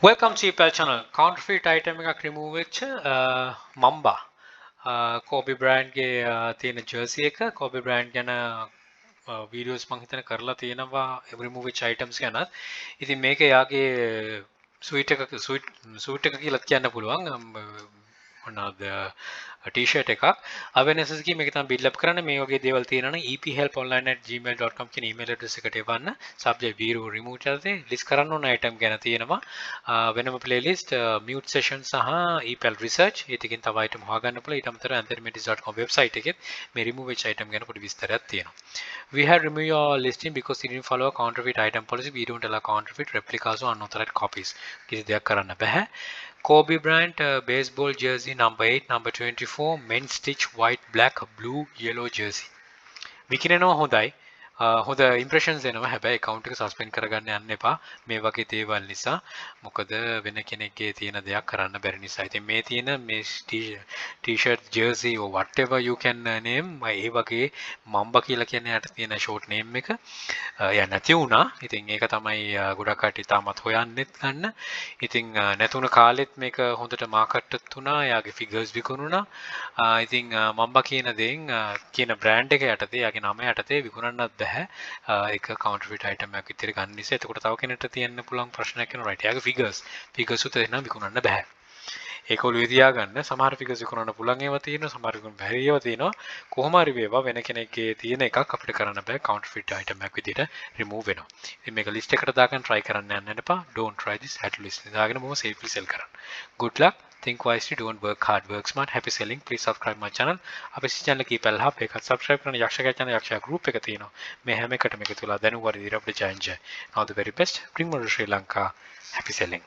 Welcome to your channel. Counterfeit item එකක් remove වෙච්ච Mamba Kobe brand ගේ තියෙන jersey එක Kobe brand ගැන videos මම හිතන කරලා තියෙනවා remove වෙච්ච items ගැන. ඉතින් මේක යාගේ suite එක කියලා කියන්න පුළුවන්. මොනවාද t-shirt එකක් awareness එකකින් මේක තමයි build up කරන්න මේ වගේ දේවල් තියෙනවා නම් ephelponline@gmail.com කියන email address එකට එවන්න subject VERO remove කරද්දී list කරන්න ඕන item ගැන තියෙනවා වෙනම playlist mute session සහ epel research ඒකකින් තව item හොයාගන්න පුළුවන් ඊට අමතරව anthrometis.com website එකෙත් මේ remove වෙච්ච item ගැන පොඩි විස්තරයක් තියෙනවා we have removed your listing because you didn't follow a counterfeit item policy we don't allow counterfeit replicas or unauthorized copies කිසි දෙයක් කරන්න බෑ Kobe Bryant baseball jersey number 8, number 24, men's stitch white, black, blue, yellow jersey. විකිනනවා හොඳයි. හොඳ impressions එනවා. හැබැයි account එක suspend කරගන්න යන්න එපා. මේ වගේ දේවල් නිසා. මොකද වෙන කෙනෙක්ගේ තියෙන දෙයක් කරන්න බැරි නිසා. ඉතින් මේ තියෙන මේ t-shirt, jersey or whatever you can name ඒ වගේ Mamba කියලා කියන යට තියෙන short name එක යා නැති වුණා. ඉතින් ඒක තමයි ගොඩක් කටි තාමත් හොයන්නෙත් ගන්න. ඉතින් නැතුණ කාලෙත් මේක හොඳට මාකට් එකත් වුණා. යාගේ figures විකුණුණා. ඉතින් Mamba කියන දේෙන් කියන brand එක යටතේ යාගේ නම යටතේ විකුණන්නත් බැහැ. ඒක counterfeit item එකක් විතර ගන්න නිසා එතකොට තව කෙනෙක්ට තියන්න පුළුවන් ප්‍රශ්නයක් වෙනවා right යාගේ figures උත් එනම් විකුණන්න බෑ ඒක ඔළුවේ තියාගන්න සමහර figures විකුණන්න පුළුවන් ඒවා තියෙනවා සමහර විකුණන්න බැරි ඒවා තියෙනවා කොහොම හරි වේවා වෙන කෙනෙක්ගේ තියෙන එකක් අපිට කරන්න බෑ counterfeit item එකක් විදිහට remove වෙනවා ඉතින් මේක list එකට දාගන්න try කරන්න යන්න එපා don't try this had to list දාගෙන බොහොම safely sell කරන්න good luck think wisely don't work hard work smart happy selling please subscribe my channel අපේ channel එක ඉපැල් හබ් එකත් subscribe කරන යක්ෂයා channel යක්ෂයා group එක තියෙනවා මේ හැම එකටම එකතු වෙලා දැනුම් වර්ධිත අපිට join all the very best bring more to Sri Lanka happy selling